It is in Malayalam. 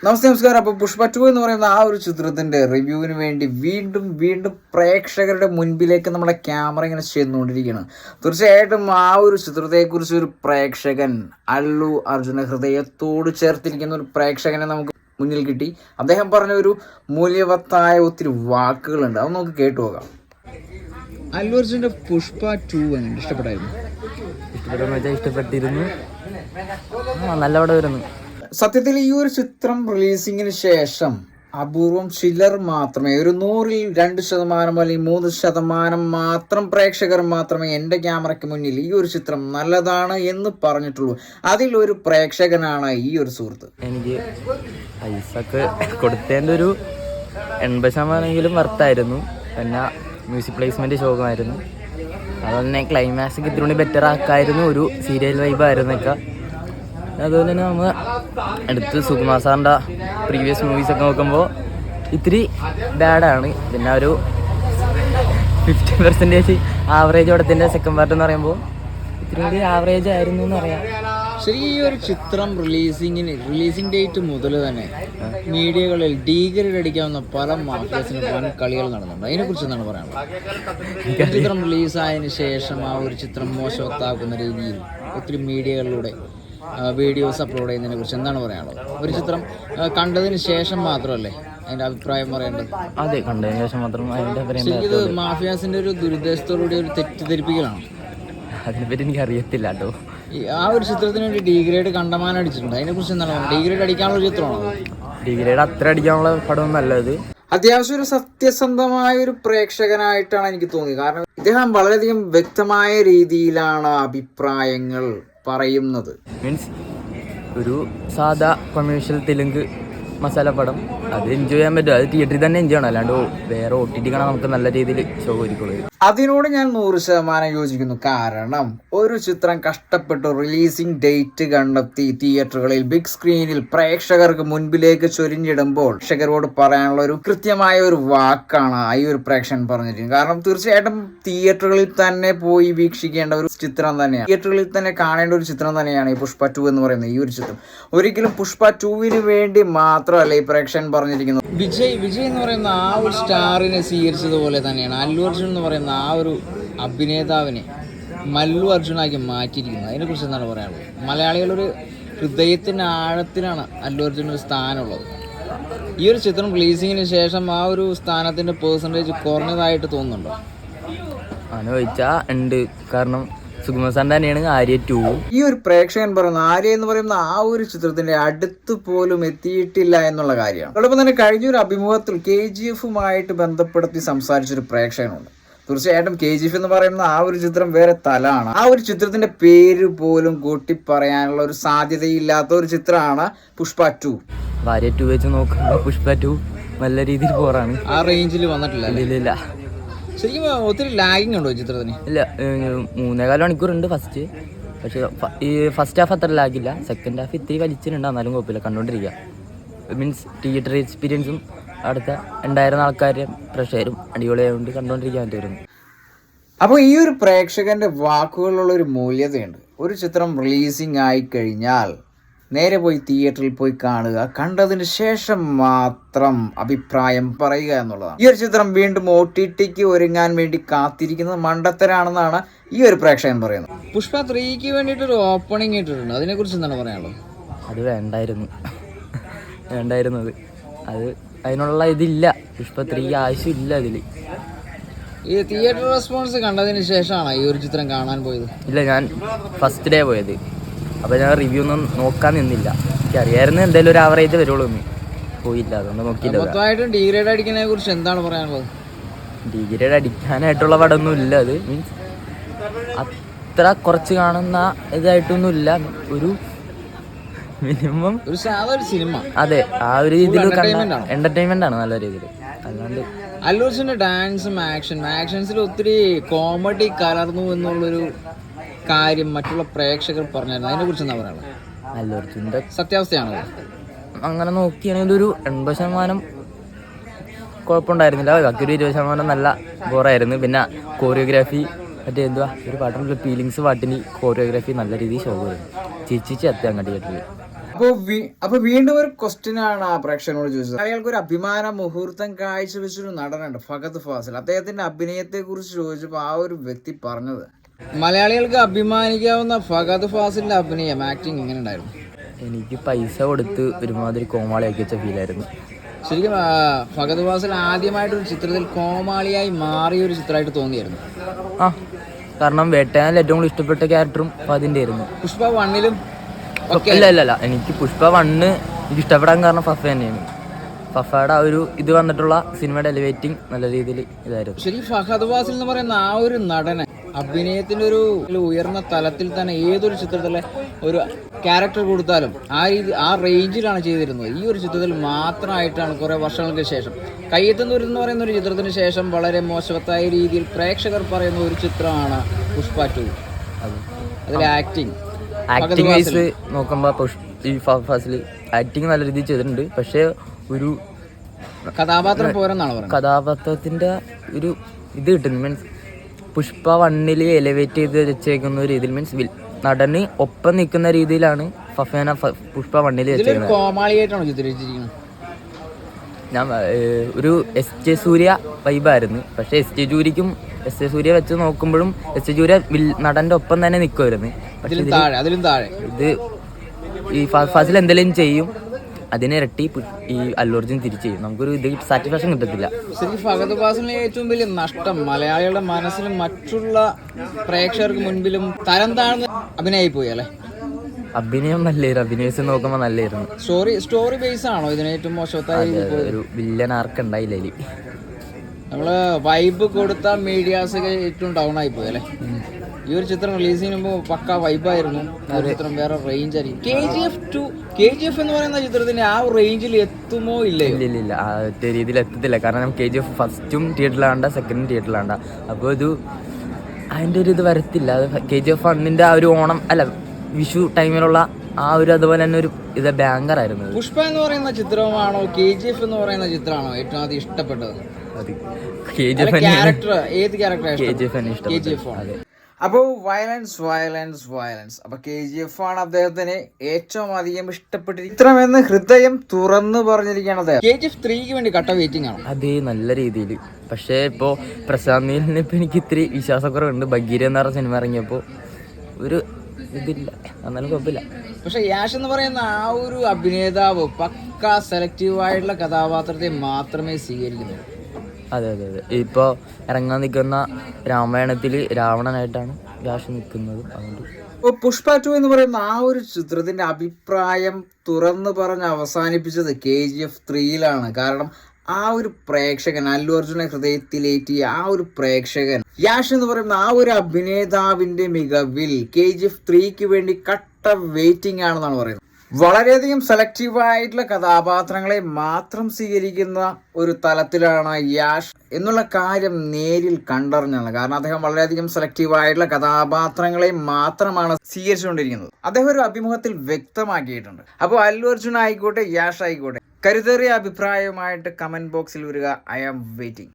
നമസ്കാരം. അപ്പോൾ പുഷ്പ 2 എന്ന് പറയുന്ന ആ ഒരു ചിത്രത്തിൻ്റെ റിവ്യൂവിന് വേണ്ടി വീണ്ടും പ്രേക്ഷകരുടെ മുൻപിലേക്ക് നമ്മുടെ ക്യാമറ ഇങ്ങനെ ചെന്നുകൊണ്ടിരിക്കുകയാണ്. തീർച്ചയായിട്ടും ആ ഒരു ചിത്രത്തെക്കുറിച്ച് ഒരു പ്രേക്ഷകൻ അല്ലു അർജുന ഹൃദയത്തോട് ചേർത്തിരിക്കുന്ന ഒരു പ്രേക്ഷകനെ നമുക്ക് മുന്നിൽ കിട്ടി. അദ്ദേഹം പറഞ്ഞ ഒരു മൂല്യവത്തായ ഒത്തിരി വാക്കുകളുണ്ട്, അത് നമുക്ക് കേട്ടു പോകാം. അല്ലു അർജുൻ്റെ പുഷ്പ 2 എങ്ങനെ ഇഷ്ടപ്പെട്ടായിരുന്നു? ഇഷ്ടപ്പെട്ടിരുന്നു, നല്ല പടം വരുന്നു. സത്യത്തിൽ ഈ ഒരു ചിത്രം റിലീസിങ്ങിന് ശേഷം അപൂർവം ചിലർ മാത്രമേ, ഒരു 100-ൽ 2% അല്ലെങ്കിൽ 3% മാത്രം പ്രേക്ഷകർ മാത്രമേ എൻ്റെ ക്യാമറയ്ക്ക് മുന്നിൽ ഈ ഒരു ചിത്രം നല്ലതാണ് എന്ന് പറഞ്ഞിട്ടുള്ളൂ. അതിലൊരു പ്രേക്ഷകനാണ് ഈ ഒരു സുഹൃത്ത്. എനിക്ക് പൈസക്ക് കൊടുത്തതിൻ്റെ ഒരു 80% വർത്തായിരുന്നു. പിന്നെ മ്യൂസിക് പ്ലേസ്മെൻറ്റ് ശോകമായിരുന്നു. അതുപോലെ തന്നെ ക്ലൈമാക്സ് ഇത്തിരി ബെറ്റർ ആക്കായിരുന്നു, ഒരു സീരിയൽ വൈബായിരുന്നൊക്കെ. അതുപോലെ തന്നെ നമ്മൾ അടുത്ത് സുകുമാർ സാറിൻ്റെ പ്രീവിയസ് മൂവീസൊക്കെ നോക്കുമ്പോൾ ഇത്തിരി ബാഡാണ്. പിന്നെ ഒരു 50% ആവറേജ് പടത്തിൻ്റെ സെക്കൻഡ് പാർട്ട് എന്ന് പറയുമ്പോൾ ഇത്തിരി കൂടി ആവറേജ് ആയിരുന്നു എന്ന് പറയാം. ശരി, ഈ ഒരു ചിത്രം റിലീസിംഗ് ഡേറ്റ് മുതൽ തന്നെ മീഡിയകളിൽ ഡീഗ്രേഡ് അടിക്കാവുന്ന പല മാർക്കറ്റ്സിന് പല കളികൾ നടന്നുണ്ട്. അതിനെക്കുറിച്ച് എന്താണ് പറയാനുള്ളത്? ചിത്രം റിലീസായതിനു ശേഷം ആ ഒരു ചിത്രം മോശവത്താക്കുന്ന രീതിയിൽ ഒത്തിരി മീഡിയകളിലൂടെ വീഡിയോസ് അപ്ലോഡ് ചെയ്യുന്നതിനെ കുറിച്ച് എന്താണ് പറയാനുള്ളത്? ഒരു ചിത്രം കണ്ടതിന് ശേഷം മാത്രമല്ലേ അതിന്റെ അഭിപ്രായം പറയേണ്ടത്? അതെ, കണ്ടതിന് ശേഷം മാത്രം അതിന്റെ. ഇത് മാഫിയാസിന്റെ ഒരു ദുരുദ്ദേശത്തോടുകൂടി ഒരു തെറ്റിദ്ധരിപ്പിക്കലാണ്. അതിനെപ്പറ്റി എനിക്ക് അറിയത്തില്ല കേട്ടോ. ആ ഒരു ചിത്രത്തിന് വേണ്ടി ഡീഗ്രേഡ് കണ്ടമാനം അടിച്ചിട്ടുണ്ട്. അതിനെ കുറിച്ച് എന്താണ്? ഡീഗ്രേഡ് അടിക്കാനുള്ള ഒരു ചിത്രമാണോ? ഡീഗ്രേഡ് അത്ര അടിക്കാനുള്ള പടം നല്ലത്. അത്യാവശ്യം ഒരു സത്യസന്ധമായ ഒരു പ്രേക്ഷകനായിട്ടാണ് എനിക്ക് തോന്നിയത്. കാരണം ഇദ്ദേഹം വളരെയധികം വ്യക്തമായ രീതിയിലാണ് അഭിപ്രായങ്ങൾ പറയുന്നത്. മീൻസ് ഒരു സാധാ കൊമേഴ്ഷ്യൽ തെലുങ്ക് മസാല പടം, അത് എൻജോയ് ചെയ്യാൻ പറ്റും. അത് തിയേറ്ററിൽ തന്നെ എൻജോയ് ചെയ്യണം, അല്ലാണ്ട് വേറെ OTT കാണാൻ നമുക്ക് നല്ല രീതിയിൽ ഷോ ഒരുക്കുള്ളൂ. അതിനോട് ഞാൻ 100% യോജിക്കുന്നു. കാരണം ഒരു ചിത്രം കഷ്ടപ്പെട്ട് റിലീസിംഗ് ഡേറ്റ് കണ്ടെത്തി തിയേറ്ററുകളിൽ ബിഗ് സ്ക്രീനിൽ പ്രേക്ഷകർക്ക് മുൻപിലേക്ക് ചൊരിഞ്ഞിടുമ്പോൾ പ്രേക്ഷകരോട് പറയാനുള്ള ഒരു കൃത്യമായ ഒരു വാക്കാണ് ഈ ഒരു പ്രേക്ഷകൻ പറഞ്ഞിരിക്കുന്നത്. കാരണം തീർച്ചയായിട്ടും തിയേറ്ററുകളിൽ തന്നെ പോയി വീക്ഷിക്കേണ്ട ഒരു ചിത്രം തന്നെയാണ്, തിയേറ്ററുകളിൽ തന്നെ കാണേണ്ട ഒരു ചിത്രം തന്നെയാണ് ഈ പുഷ്പ 2 എന്ന് പറയുന്നത്. ഈ ഒരു ചിത്രം ഒരിക്കലും പുഷ്പ 2-ന് വേണ്ടി മാത്രമല്ല ഈ പ്രേക്ഷകൻ പറഞ്ഞിരിക്കുന്നത്. വിജയ് എന്ന് പറയുന്ന ആ ഒരു സ്റ്റാറിനെ സ്വീകരിച്ചതുപോലെ തന്നെയാണ് അല്ലു അർജുൻ എന്ന് പറയുന്ന ആ ഒരു അഭിനേതാവിനെ മല്ലു അർജുനാക്കി മാറ്റിയിരിക്കുന്നത്. അതിനെക്കുറിച്ച് എന്താണ് പറയാനുള്ളത്? മലയാളികളൊരു ഹൃദയത്തിൻ്റെ ആഴത്തിലാണ് അല്ലു അർജുൻ ഒരു സ്ഥാനമുള്ളത്. ഈ ഒരു ചിത്രം റിലീസിങ്ങിന് ശേഷം ആ ഒരു സ്ഥാനത്തിൻ്റെ പെർസെൻറ്റേജ് കുറഞ്ഞതായിട്ട് തോന്നുന്നുണ്ടോ? അങ്ങനെ ചോദിച്ചാൽ ഉണ്ട്. കാരണം സുകുമാർ സാറിൻ്റെ തന്നെയാണ് ആര്യ 2. ഈ ഒരു പ്രേക്ഷകൻ പറയുന്ന ആര്യ എന്ന് പറയുന്ന ആ ഒരു ചിത്രത്തിന്റെ അടുത്ത് പോലും എത്തിയിട്ടില്ല എന്നുള്ള കാര്യമാണ്. അതോടൊപ്പം തന്നെ കഴിഞ്ഞൊരു അഭിമുഖത്തിൽ KGF-ഉമായിട്ട് ബന്ധപ്പെടുത്തി സംസാരിച്ചൊരു പ്രേക്ഷകനുണ്ട്. തീർച്ചയായിട്ടും KGF എന്ന് പറയുന്ന ആ ഒരു ചിത്രം വേറെ തലമാണ്. ആ ഒരു ചിത്രത്തിന്റെ പേര് പോലും കൂട്ടി പറയാനുള്ള ഒരു സാധ്യതയില്ലാത്ത ഒരു ചിത്രമാണ് പുഷ്പ 2. ആര്യ 2 വെച്ച് നോക്കുമ്പോൾ പുഷ്പ 2 നല്ല രീതിയിൽ പോറാണ്. ആ റേഞ്ചിൽ വന്നിട്ടില്ല. ഇല്ല, ശരിക്കും ഒത്തിരി ലാഗിങ് ഉണ്ടോ ചിത്രത്തിന്? ഇല്ല, 3.25 മണിക്കൂറുണ്ട് ഫസ്റ്റ്. പക്ഷേ ഈ ഫസ്റ്റ് ഹാഫ് അത്ര ലാഗില്ല. സെക്കൻഡ് ഹാഫ് ഇത്തിരി വലിച്ചിട്ടുണ്ട്, എന്നാലും കുഴപ്പമില്ല, കണ്ടുകൊണ്ടിരിക്കുക. മീൻസ് തിയേറ്റർ എക്സ്പീരിയൻസും അടുത്ത ഉണ്ടായിരുന്ന ആൾക്കാരും പ്രേക്ഷകരും അടിപൊളിയായതുകൊണ്ട് കണ്ടുകൊണ്ടിരിക്കാൻ പറ്റുമായിരുന്നു. അപ്പോൾ ഈ ഒരു പ്രേക്ഷകന്റെ വാക്കുകളുള്ള ഒരു മൂല്യതയുണ്ട്. ഒരു ചിത്രം റിലീസിങ് ആയി കഴിഞ്ഞാൽ നേരെ പോയി തിയേറ്ററിൽ പോയി കാണുക, കണ്ടതിന് ശേഷം മാത്രം അഭിപ്രായം പറയുക എന്നുള്ളതാണ്. ഈ ഒരു ചിത്രം വീണ്ടും OTT-ക്ക് ഒരുങ്ങാൻ വേണ്ടി കാത്തിരിക്കുന്നത് മണ്ടത്തരാണെന്നാണ് ഈ ഒരു പ്രേക്ഷകൻ പറയുന്നത്. പുഷ്പ 3-ക്ക് വേണ്ടിയിട്ടൊരു ഓപ്പണിംഗ് ഇട്ടിട്ടുണ്ട്, അതിനെക്കുറിച്ച് എന്താണ് പറയാനുള്ളത്? അത് വേണ്ടായിരുന്നത് അത് അതിനുള്ള ഇതില്ല. പുഷ്പ 3 ആവശ്യമില്ല അതിൽ. ഈ തിയേറ്റർ റെസ്പോൺസ് കണ്ടതിന് ശേഷമാണ് ഈ ഒരു ചിത്രം കാണാൻ പോയത്? ഇല്ല, ഞാൻ ഫസ്റ്റ് ഡേ പോയത്. അപ്പോൾ ഞാൻ റിവ്യൂ ഒന്നും നോക്കാൻ നിന്നില്ല. എനിക്കറിയായിരുന്നു എന്തായാലും ഒരു ആവറേജ് വരുള്ളൂ എന്ന്. പോയില്ല, അതുകൊണ്ട് നോക്കിയില്ല. മൊത്തമായിട്ടും ഡീഗ്രേഡ് അടിക്കുന്നതിനെ കുറിച്ച് എന്താണ് പറയാനുള്ളത്? ഡീഗ്രേഡ് അടിക്കാനായിട്ടുള്ള പടമൊന്നും ഇല്ല. അത് മീൻസ് അത്ര കുറച്ച് കാണുന്ന ഇതായിട്ടൊന്നുമില്ല. ഒരു മിനിമം ഒരു സാധാരണ സിനിമ. അതെ, ആ ഒരു രീതിയിൽ എന്റർടൈൻമെന്റ് ആണ് നല്ല രീതിയിൽ. അല്ലാണ്ട് അല്ലു അർജുന്റെ ഡാൻസും ആക്ഷൻസിൽ ഒത്തിരി കോമഡി കലർന്നു എന്നുള്ളൊരു കാര്യം മറ്റുള്ള പ്രേക്ഷകർ പറഞ്ഞായിരുന്നു. അതിനെ കുറിച്ച് എന്താ പറയുന്നത്? അല്ലു അർജുൻ്റെ സത്യാവസ്ഥയാണോ? അങ്ങനെ നോക്കിയാണെങ്കിൽ ഒരു 80% കുഴപ്പമുണ്ടായിരുന്നില്ല. ബാക്കി ഒരു 20% നല്ല ബോറായിരുന്നു. പിന്നെ കോറിയോഗ്രാഫി മറ്റേ ഒരു പാട്ടിനുള്ള ഫീലിങ്സ് പാട്ടിന് കോറിയോഗ്രാഫി നല്ല രീതിയിൽ ഷോ ചെയ്തു. ചിരിച്ചിച്ച് എത്തി അങ്ങോട്ട് തിയേറ്ററിൽ. അപ്പൊ വീണ്ടും ഒരു ക്വസ്റ്റ്യൻ ആണ് ആ പ്രേക്ഷകനോട് ചോദിച്ചത്. അയാൾക്ക് ഒരു അഭിമാന മുഹൂർത്തം കാഴ്ചവെച്ചൊരു നടനുണ്ട്, ഫഹദ് ഫാസിൽ. അദ്ദേഹത്തിന്റെ അഭിനയത്തെ കുറിച്ച് ചോദിച്ചപ്പോൾ ആ ഒരു വ്യക്തി പറഞ്ഞത്, മലയാളികൾക്ക് അഭിമാനിക്കാവുന്ന ഫഹദ് ഫാസിലിന്റെ അഭിനയം, ആക്ടിങ് എങ്ങനെ ഉണ്ടായിരുന്നു? എനിക്ക് പൈസ കൊടുത്ത് ഒരുമാതിരി കോമാളിയാക്കി വെച്ച ഫീലായിരുന്നു. ശരിക്കും ഫഹദ് ഫാസിൽ ആദ്യമായിട്ടൊരു ചിത്രത്തിൽ കോമാളിയായി മാറിയ ഒരു ചിത്രമായിട്ട് തോന്നിയായിരുന്നു. ആ, കാരണം വേട്ടയാനിൽ ഏറ്റവും കൂടുതൽ ഇഷ്ടപ്പെട്ട ക്യാരക്ടറും അതിൻ്റെ ആയിരുന്നു. പുഷ്പ 1-ലും ഇല്ല എനിക്ക് പുഷ്പ 1 എനിക്ക് ഇഷ്ടപ്പെടാൻ കാരണം ഫഫ തന്നെയാണ്. ഫഫയുടെ ആ ഒരു ഇത് വന്നിട്ടുള്ള സിനിമയുടെ എലിവേറ്റിംഗ് നല്ല രീതിയിൽ ഇതായിരുന്നു. ശരി, ഫഹദ് ഫാസിൽ എന്ന് പറയുന്ന ആ ഒരു നടനെ അഭിനയത്തിന്റെ ഒരു ഉയർന്ന തലത്തിൽ തന്നെ ഏതൊരു ചിത്രത്തിലെ ഒരു ക്യാരക്ടർ കൊടുത്താലും ആ റേഞ്ചിലാണ് ചെയ്തിരുന്നത്. ഈ ഒരു ചിത്രത്തിൽ മാത്രമായിട്ടാണ് കുറെ വർഷങ്ങൾക്ക് ശേഷം കയ്യെത്തുന്നൂർ എന്ന് പറയുന്ന ഒരു ചിത്രത്തിന് ശേഷം വളരെ മോശവത്തായ രീതിയിൽ പ്രേക്ഷകർ പറയുന്ന ഒരു ചിത്രമാണ് പുഷ്പ 2. അതിലെ ആക്ടിങ് വൈസ് നോക്കുമ്പോൾ ഈ ഫഹദ് ഫാസിൽ ആക്ടിങ് നല്ല രീതിയിൽ ചെയ്തിട്ടുണ്ട്. പക്ഷേ ഒരു കഥാപാത്രം പോരെന്നാണ് പറയുന്നത്. കഥാപാത്രത്തിന്റെ ഒരു ഇത് കിട്ടുന്നു. മീൻസ് പുഷ്പ 1 എലിവേറ്റ് ചെയ്ത് വെച്ചേക്കുന്ന ഒരു രീതിയിൽ, മീൻസ് നടന് ഒപ്പം നിൽക്കുന്ന രീതിയിലാണ് ഫഫേന പുഷ്പ 1 വെച്ചേക്കുന്നത്. കോമാളിയായിട്ടാണോ ചിത്രീകരിച്ചിരിക്കുന്നത്? ഞാൻ ഒരു എസ്.ജെ. സൂര്യ വൈബായിരുന്നു. പക്ഷേ എസ്.ജെ. സൂര്യ വെച്ച് നോക്കുമ്പോഴും എസ്.ജെ. സൂര്യ നടന്റെ ഒപ്പം തന്നെ നിൽക്കുമായിരുന്നു. പക്ഷെ ഇത് ഈ ഫഹദ് ഫാസിൽ എന്തെങ്കിലും ചെയ്യും, അതിനിരട്ടി ഈ അല്ലു അർജുൻ തിരിച്ചു ചെയ്യും. നമുക്കൊരു ഇത് സാറ്റിസ്ഫാക്ഷൻ കിട്ടത്തില്ല. ശരിക്കും ഫഹദ് ഫാസിലിന് ഏറ്റവും വലിയ നഷ്ടം മലയാളികളുടെ മനസ്സിലും മറ്റുള്ള പ്രേക്ഷകർക്ക് മുൻപിലും തരം താഴ്ന്ന അഭിനയായി പോയി അല്ലെ? അഭിനയം നല്ലായിരുന്നു, അഭിനയിച്ച് നോക്കുമ്പോൾ നല്ലായിരുന്നു. സ്റ്റോറി ബേസ് ആണോ ഇതിന് ഏറ്റവും മോശത്തായി? ഒരു വില്ലൻ ആർക്ക് ഉണ്ടായില്ല. നമ്മള് വൈബ് കൊടുത്ത മീഡിയാസ് ഏറ്റവും ഡൗൺ ആയി പോയി അല്ലെ? ഈ ഒരു ചിത്രം റിലീസ് ചെയ്യുമ്പോൾ പക്ക വൈബായിരുന്നു. ഒരു ചിത്രം വേറെ റേഞ്ച് ആയിരിക്കും. KGF എന്ന് പറയുന്ന ചിത്രത്തിന് ആ റേഞ്ചിൽ എത്തുമോ ഇല്ല ആ രീതിയിൽ എത്തത്തില്ല. കാരണം KGF ഫസ്റ്റും തിയേറ്ററിലാണ്ട, സെക്കൻഡും തിയേറ്ററിലാണ്ട. അപ്പോൾ ഇത് അതിൻ്റെ ഒരു ഇത് വരത്തില്ല. KGF 1 ആ ഒരു ഓണം അല്ല വിഷു ടൈമിലുള്ള ആ ഒരു അതുപോലെ തന്നെ ഒരു ഇത് ബാങ്കർ ആയിരുന്നു. പുഷ്പ എന്ന് പറയുന്ന ചിത്രമാണോ KGF എന്ന് പറയുന്ന ചിത്രമാണോ ഏറ്റവും ആദ്യം ഇഷ്ടപ്പെട്ടത്? ക്യാരക്ടർ ഏത് ക്യാരക്ടർ? അപ്പോൾ വയലൻസ്. അപ്പൊ KGF ആണ് അദ്ദേഹത്തിന് ഏറ്റവും അധികം ഇഷ്ടപ്പെട്ടിരിക്കുന്നത്. ചിത്രമെന്ന് ഹൃദയം തുറന്നു പറഞ്ഞിരിക്കുകയാണ്. KGF 3ക്ക് വേണ്ടി കട്ട വെയിറ്റിംഗ് ആണ്. അതേ നല്ല രീതിയിൽ. പക്ഷേ ഇപ്പോൾ പ്രശാന്ത് നീലിന് ഇപ്പം എനിക്ക് ഇത്തിരി വിശ്വാസക്കുറവുണ്ട്. ബഗീര എന്ന് പറഞ്ഞ സിനിമ ഇറങ്ങിയപ്പോൾ ഒരു ഇതില്ല, എന്നാലും കുഴപ്പമില്ല. പക്ഷെ യാഷ് എന്ന് പറയുന്ന ആ ഒരു അഭിനേതാവ് പക്ക സെലക്റ്റീവ് ആയിട്ടുള്ള കഥാപാത്രത്തെ മാത്രമേ സ്വീകരിക്കുന്നുള്ളൂ. അതെ ഇപ്പോൾ ഇറങ്ങാൻ നിൽക്കുന്ന രാമായണത്തിൽ രാവണനായിട്ടാണ് യാഷ് നിൽക്കുന്നത്. അതുകൊണ്ട് പുഷ്പ 2 എന്ന് പറയുന്ന ആ ഒരു ചിത്രത്തിന്റെ അഭിപ്രായം തുറന്നു പറഞ്ഞ് അവസാനിപ്പിച്ചത് KGF 3യിലാണ്. കാരണം ആ ഒരു പ്രേക്ഷകൻ, അല്ലു അർജുനെ ഹൃദയത്തിലേറ്റിയ ആ ഒരു പ്രേക്ഷകൻ, യാഷ് എന്ന് പറയുന്ന ആ ഒരു അഭിനേതാവിന്റെ മികവിൽ KGF 3ക്ക് വേണ്ടി കട്ട വെയിറ്റിംഗ് ആണെന്നാണ് പറയുന്നത്. വളരെയധികം സെലക്റ്റീവ് ആയിട്ടുള്ള കഥാപാത്രങ്ങളെ മാത്രം സ്വീകരിക്കുന്ന ഒരു തലത്തിലാണ് യാഷ് എന്നുള്ള കാര്യം നേരിൽ കണ്ടറിഞ്ഞാണ്. കാരണം അദ്ദേഹം വളരെയധികം സെലക്റ്റീവ് ആയിട്ടുള്ള കഥാപാത്രങ്ങളെ മാത്രമാണ് സ്വീകരിച്ചുകൊണ്ടിരിക്കുന്നത്. അദ്ദേഹം ഒരു അഭിമുഖത്തിൽ വ്യക്തമാക്കിയിട്ടുണ്ട്. അപ്പോൾ അല്ലു അർജുൻ ആയിക്കോട്ടെ, യാഷ് ആയിക്കോട്ടെ, കരുതേറിയ അഭിപ്രായവുമായിട്ട് കമന്റ് ബോക്സിൽ വരിക. I am waiting.